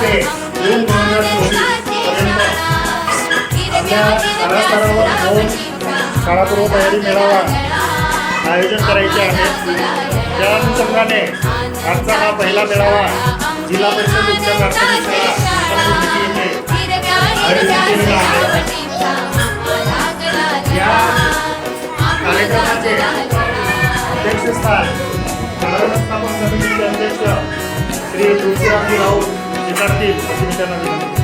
ते जून 2024 पर्यंत आपल्या स्तरावर जाऊन शाळापूर्व तयारी मेळावा आयोजन करायचे आहे। त्या अनुषंगाने आजचा हा पहिला मेळावा जिल्हा परिषद उच्च प्राथमिक शाळा येथे आयोजित केलेला आहे। या कार्यक्रमाचे अध्यक्षस्थान शाळा व्यवस्थापन समितीचे अध्यक्ष श्री तुळशीरामजी राऊत स्वीकारतील अशी मी त्यांना विनंती